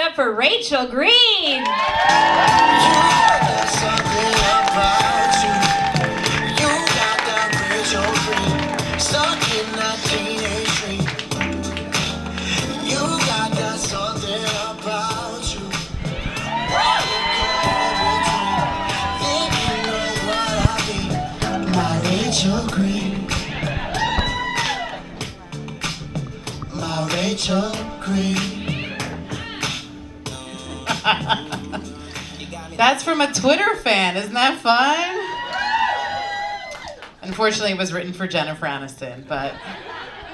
it up for Rachel Green. Rachel Green. My Rachel Green. That's from a Twitter fan. Isn't that fun? Unfortunately, it was written for Jennifer Aniston, but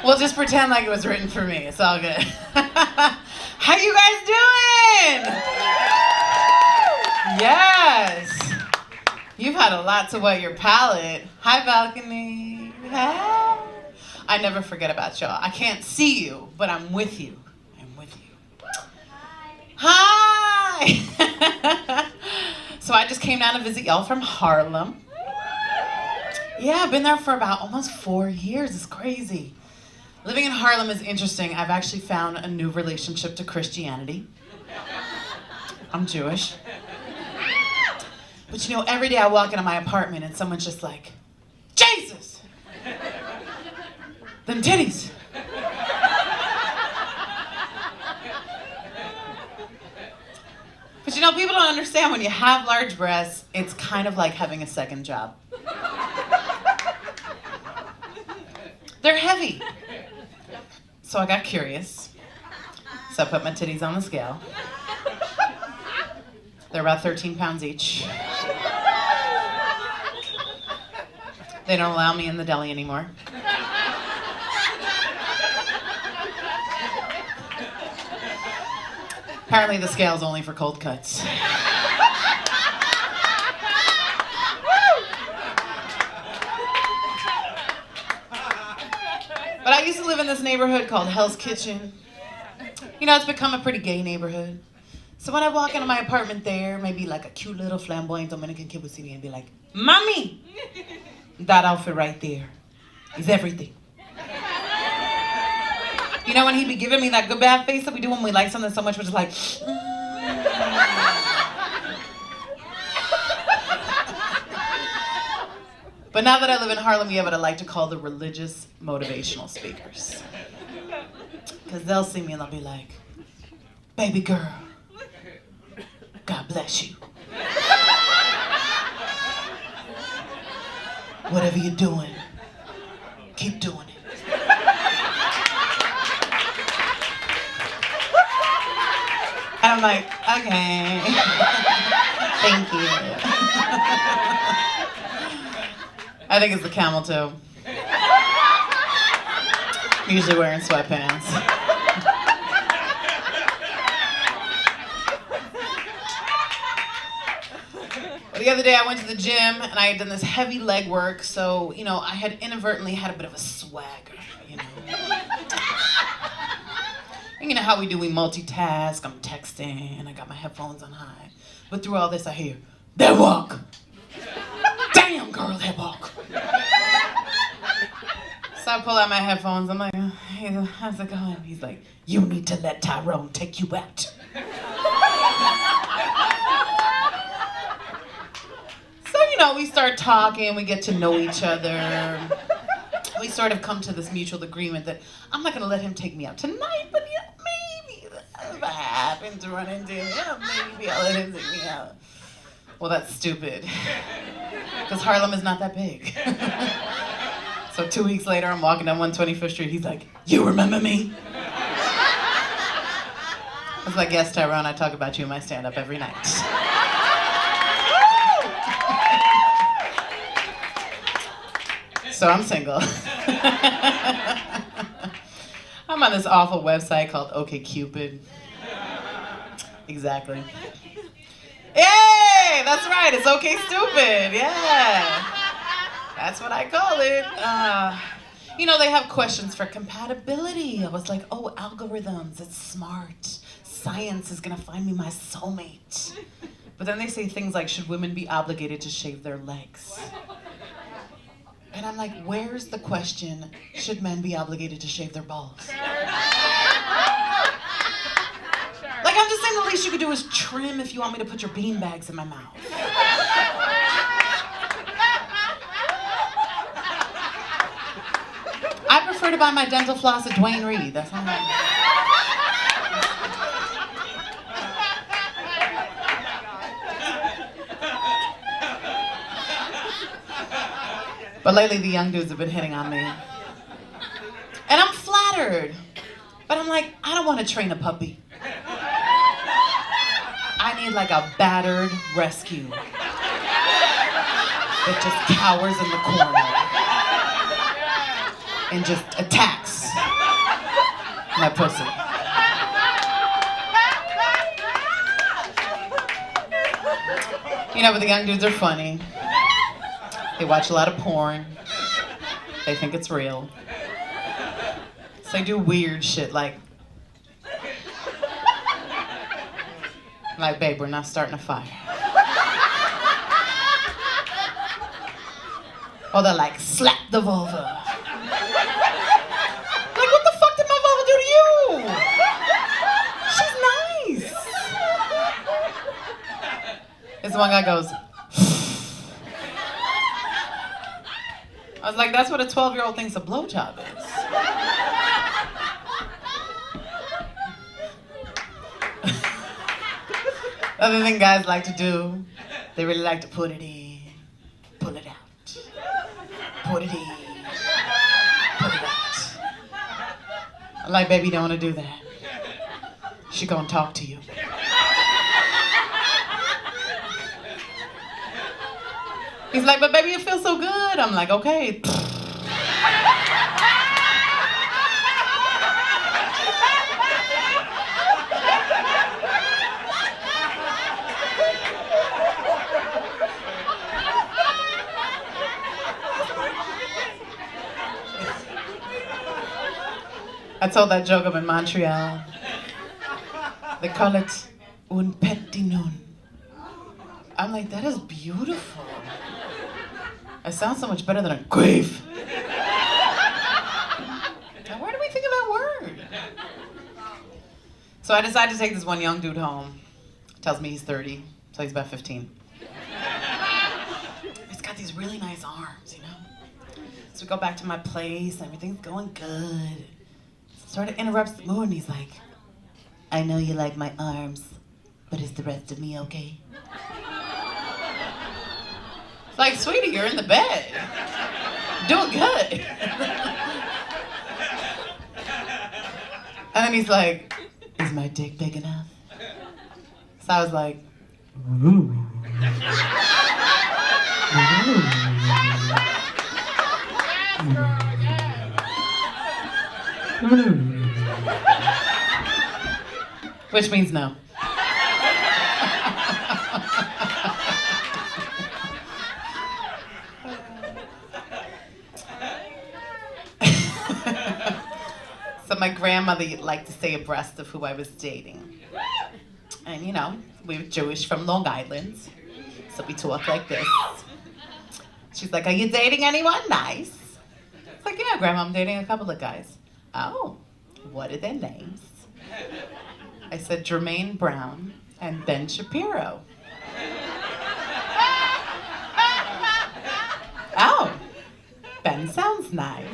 we'll just pretend like it was written for me. It's all good. How you guys doing? Yes. You've had a lot to wet your palate. Hi, balcony. Hi. I never forget about y'all. I can't see you, but I'm with you. I'm with you. Hi. So I just came down to visit y'all from Harlem. Yeah, I've been there for about almost 4 years. It's crazy. Living in Harlem is interesting. I've actually found a new relationship to Christianity. I'm Jewish. But you know, every day I walk into my apartment and someone's just like, Jesus! Them titties! But you know, people don't understand when you have large breasts, it's kind of like having a second job. They're heavy. So I got curious. So I put my titties on the scale. They're about 13 pounds each. They don't allow me in the deli anymore. Apparently the scale's only for cold cuts. But I used to live in this neighborhood called Hell's Kitchen. You know, it's become a pretty gay neighborhood. So when I walk into my apartment there, maybe like a cute little flamboyant Dominican kid would see me and be like, Mommy, that outfit right there is everything. You know, when he'd be giving me that good bad face that we do when we like something so much, we're just like, But now that I live in Harlem, you have what I like to call the religious motivational speakers. Because they'll see me and they'll be like, baby girl, God bless you. Whatever you're doing, keep doing it. And I'm like, okay. Thank you. I think it's the camel toe. I'm usually wearing sweatpants. The other day I went to the gym and I had done this heavy leg work, so, you know, I had inadvertently had a bit of a swagger, you know. And you know how we do, we multitask, I'm texting, I got my headphones on high. But through all this I hear, that walk! Damn girl, that walk! So I pull out my headphones, I'm like, hey, how's it going? He's like, you need to let Tyrone take you out. You know, we start talking, we get to know each other. We sort of come to this mutual agreement that I'm not gonna let him take me out tonight, but yeah, maybe if I happen to run into him, yeah, maybe I'll let him take me out. Well, that's stupid, because Harlem is not that big. So 2 weeks later, I'm walking down 125th Street, he's like, you remember me? I was like, yes, Tyrone, I talk about you in my stand-up every night. So I'm single. I'm on this awful website called OkCupid. Exactly. Yay! That's right. It's okay stupid. Yeah. That's what I call it. You know, they have questions for compatibility. I was like, oh, algorithms. It's smart. Science is gonna find me my soulmate. But then they say things like, should women be obligated to shave their legs? And I'm like, where's the question, should men be obligated to shave their balls? Like, I'm just saying the least you could do is trim if you want me to put your bean bags in my mouth. I prefer to buy my dental floss at Dwayne Reed. That's all I But lately the young dudes have been hitting on me. And I'm flattered. But I'm like, I don't want to train a puppy. I need like a battered rescue that just cowers in the corner and just attacks my pussy. You know, but the young dudes are funny. They watch a lot of porn. They think it's real. So they do weird shit like, babe, we're not starting a fire. Or they're like, slap the vulva. Like, what the fuck did my vulva do to you? She's nice. This one guy goes, I was like, that's what a 12-year-old thinks a blowjob is. Other thing guys like to do, they really like to put it in, pull it out, put it in, put it out. I'm like, baby, you don't want to do that. She gonna talk to you. He's like, but baby, it feels so good. I'm like, okay. I told that joke up in Montreal. They call it un petit nun. I'm like, that is beautiful. It sounds so much better than a grave. Now, where do we think of that word? So I decided to take this one young dude home. Tells me he's 30, so he's about 15. He's got these really nice arms, you know? So we go back to my place, and everything's going good. Sort of interrupts the mood, and he's like, I know you like my arms, but is the rest of me okay? It's like, sweetie, you're in the bed. Doing good. And then he's like, is my dick big enough? So I was like, ooh. Which means no. So my grandmother liked to stay abreast of who I was dating. And you know, we were Jewish from Long Island, so we talk like this. She's like, are you dating anyone nice? It's like, yeah, Grandma, I'm dating a couple of guys. Oh, what are their names? I said, Jermaine Brown and Ben Shapiro. Oh, Ben sounds nice.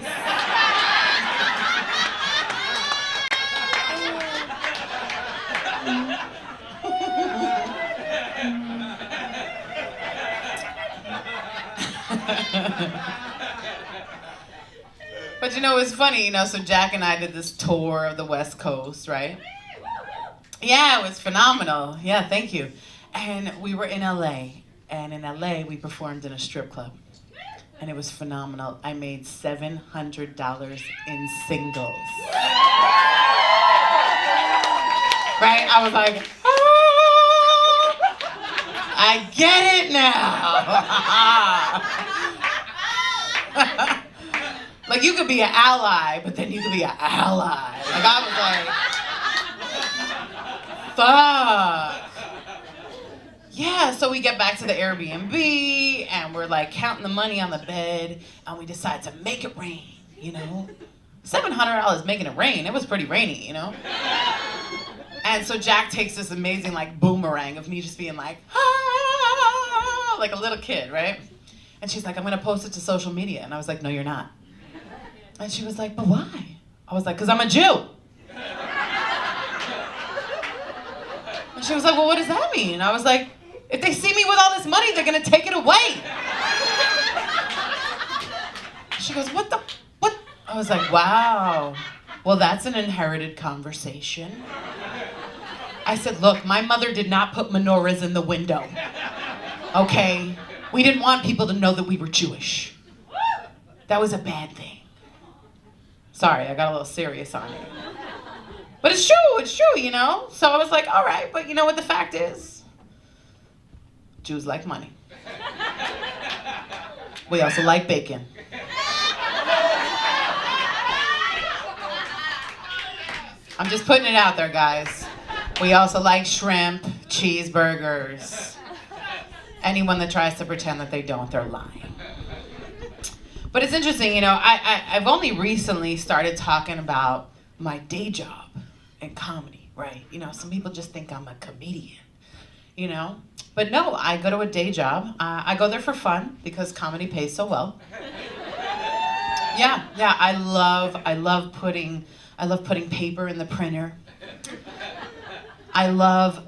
But you know, it's funny, you know, so Jack and I did this tour of the West Coast, right? Yeah, it was phenomenal. Yeah, thank you. And we were in LA, and in LA we performed in a strip club. And it was phenomenal. I made $700 in singles. Right? I was like, oh, I get it now. Like, you could be an ally, but then you could be an ally. Like, I was like, fuck. Yeah, so we get back to the Airbnb, and we're like counting the money on the bed, and we decide to make it rain, you know? $700 making it rain. It was pretty rainy, you know? And so Jack takes this amazing like boomerang of me just being like, ah, like a little kid, right? And she's like, I'm gonna post it to social media. And I was like, no, you're not. And she was like, but why? I was like, because I'm a Jew. And she was like, well, what does that mean? I was like, if they see me with all this money, they're gonna take it away. She goes, what? I was like, wow. Well, that's an inherited conversation. I said, look, my mother did not put menorahs in the window. Okay? We didn't want people to know that we were Jewish. That was a bad thing. Sorry, I got a little serious on you. But it's true, you know? So I was like, all right, but you know what the fact is? Jews like money. We also like bacon. I'm just putting it out there, guys. We also like shrimp, cheeseburgers. Anyone that tries to pretend that they don't, they're lying. But it's interesting, you know, I've only recently started talking about my day job in comedy, right? You know, some people just think I'm a comedian, you know? But no, I go to a day job. I go there for fun because comedy pays so well. Yeah, I love putting paper in the printer. I love,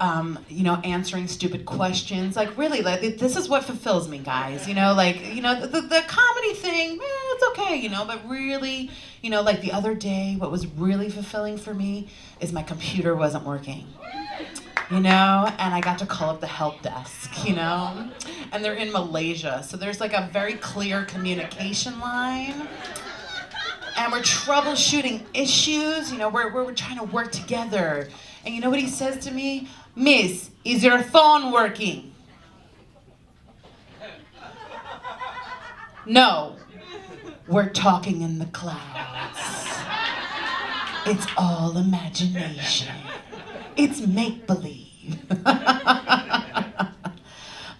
you know, answering stupid questions. Like, really, like, this is what fulfills me, guys. You know, like, you know, the comedy thing, it's okay, you know, but really, you know, like the other day, what was really fulfilling for me is my computer wasn't working. You know, and I got to call up the help desk, you know, and they're in Malaysia. So there's like a very clear communication line. And we're troubleshooting issues, you know, we're trying to work together. And you know what he says to me? Miss, is your phone working? No, we're talking in the clouds. It's all imagination. It's make-believe. But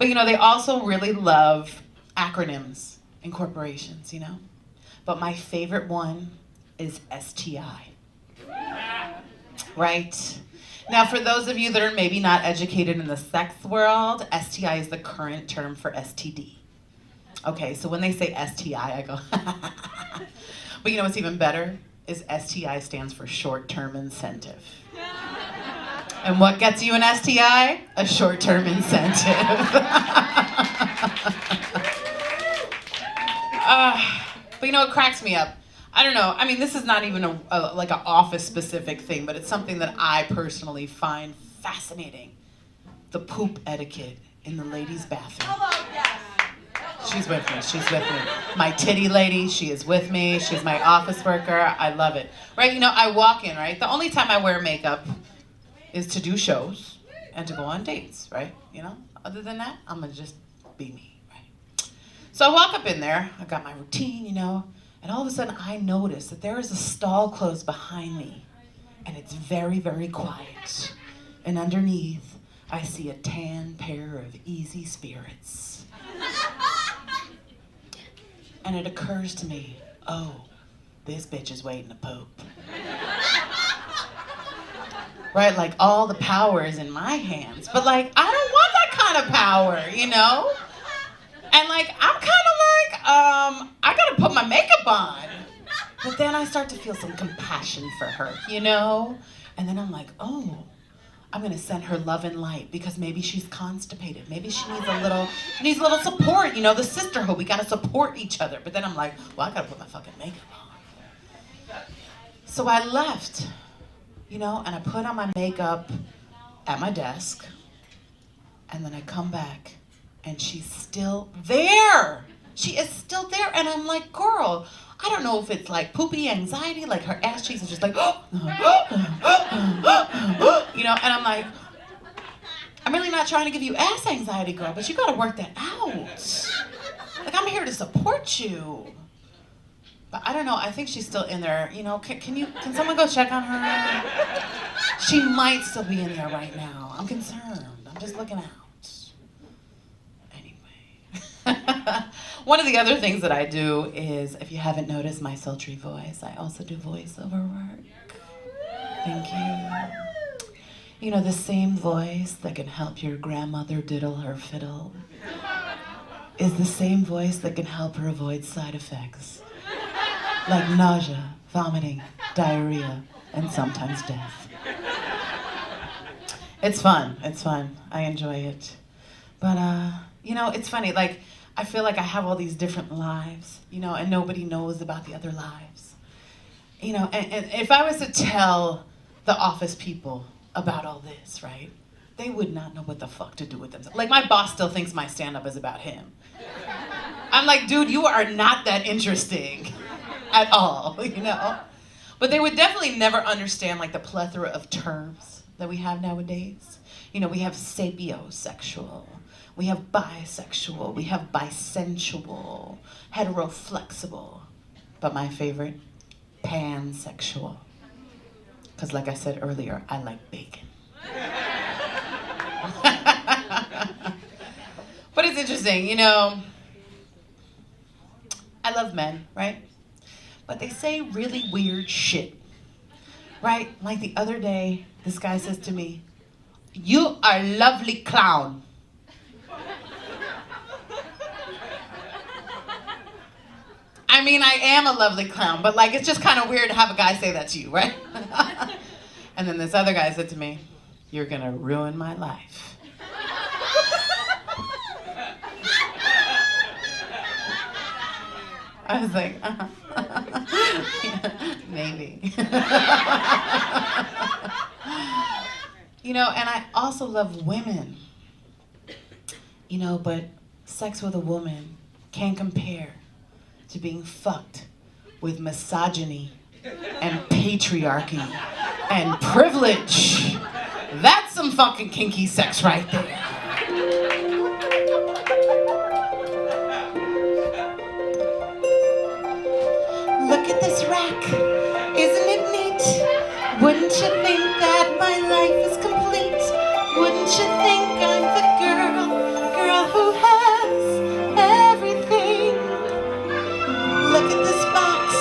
you know, they also really love acronyms in corporations, you know? But my favorite one is STI. Right? Now, for those of you that are maybe not educated in the sex world, STI is the current term for STD. Okay, so when they say STI, I go, but you know what's even better? Is STI stands for short-term incentive. And what gets you an STI? A short-term incentive. But you know, it cracks me up. I don't know. I mean, this is not even like an office-specific thing, but it's something that I personally find fascinating. The poop etiquette in the ladies' bathroom. Oh, yes. She's with me. She's with me. My titty lady, she is with me. She's my office worker. I love it. Right? You know, I walk in, right? The only time I wear makeup is to do shows and to go on dates, right? You know? Other than that, I'm going to just be me, right? So I walk up in there. I got my routine, you know, and all of a sudden I notice that there is a stall closed behind me, and it's very, very quiet. And underneath, I see a tan pair of easy spirits. And it occurs to me, oh, this bitch is waiting to poop. Right, like all the power is in my hands, but like, I don't want that kind of power, you know? And like, I'm kind of like, I gotta put my makeup on. But then I start to feel some compassion for her, you know? And then I'm like, oh, I'm gonna send her love and light because maybe she's constipated. Maybe she needs a little support, you know, the sisterhood. We gotta support each other. But then I'm like, well, I gotta put my fucking makeup on. So I left, you know, and I put on my makeup at my desk. And then I come back and she's still there. She is still there. And I'm like, girl, I don't know if it's like poopy anxiety, like her ass cheeks is just like, you know, and I'm like, I'm really not trying to give you ass anxiety, girl, but you gotta work that out. Like, I'm here to support you. But I don't know, I think she's still in there, you know, can someone go check on her? She might still be in there right now. I'm concerned, I'm just looking out. One of the other things that I do is, if you haven't noticed my sultry voice, I also do voiceover work. Thank you. You know, the same voice that can help your grandmother diddle her fiddle is the same voice that can help her avoid side effects like nausea, vomiting, diarrhea, and sometimes death. It's fun. It's fun. I enjoy it. But, you know, it's funny. Like, I feel like I have all these different lives, you know, and nobody knows about the other lives. You know, and if I was to tell the office people about all this, right, they would not know what the fuck to do with themselves. Like, my boss still thinks my stand-up is about him. I'm like, dude, you are not that interesting at all, you know? But they would definitely never understand, like, the plethora of terms that we have nowadays. You know, we have sapiosexual, we have bisexual, we have bisensual, heteroflexible, but my favorite, pansexual. Because like I said earlier, I like bacon. But it's interesting, you know, I love men, right? But they say really weird shit, right? Like the other day, this guy says to me, "You are a lovely clown." I mean, I am a lovely clown, but like, it's just kind of weird to have a guy say that to you, right? And then this other guy said to me, "You're gonna ruin my life." I was like, yeah, maybe. You know, and I also love women. You know, but sex with a woman can't compare to being fucked with misogyny and patriarchy and privilege. That's some fucking kinky sex right there. Look at this rack, isn't it neat? Wouldn't you think that my life is complete? Wouldn't you think I'm the girl who has everything? Look at this box,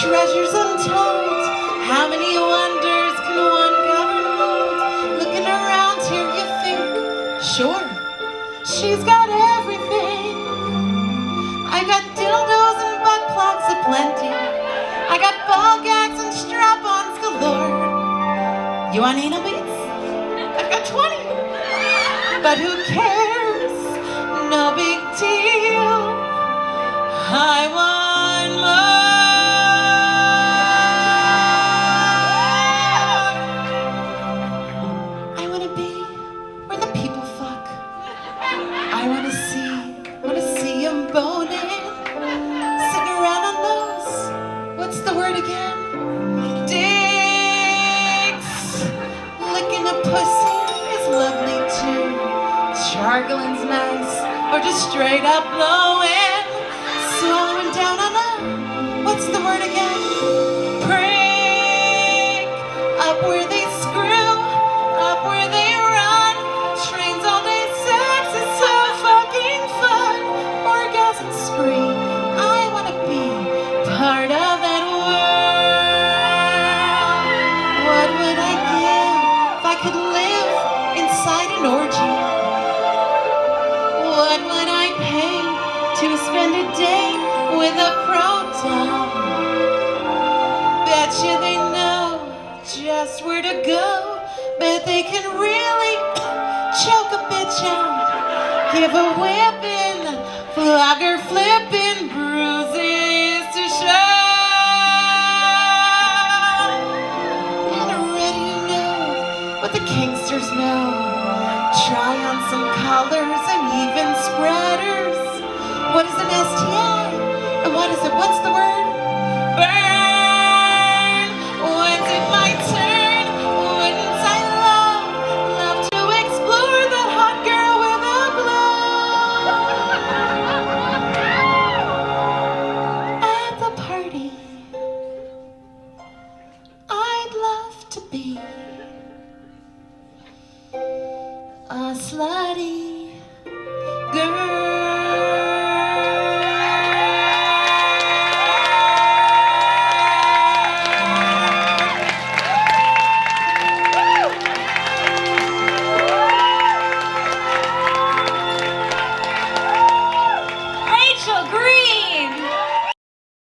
treasures untold. How many wonders can one govern hold? Looking around here you think, sure, she's got everything. I got dildos and butt plugs aplenty. I got ball gags and strap-ons galore. You want anal beads? I've got 20. But who cares? No big deal. I want more. I want to be where the people fuck. I want to see them boning. Sitting around on those, what's the word again? Dicks. Licking a pussy is lovely too. Chargling's nice, or just straight up blowing. Swallowing down on a, what's the word again? Prank. Up where they screw, up where they run. Trains all day, sex is so fucking fun. Orgasm spree, I wanna be part of that world. What would I give if I could live inside an orgy? What would I pay to spend a day with a proton? Betcha they know just where to go. Bet they can really choke a bitch out. Give a whipping, flogger flipping, bruises to show. And already you know what the kinksters know. Try on some collars and even spreaders. What is an STI? And what is it? What's the word? Burn. When's it my turn? Wouldn't I love to explore that hot girl with a glow? At the party, I'd love to be a slutty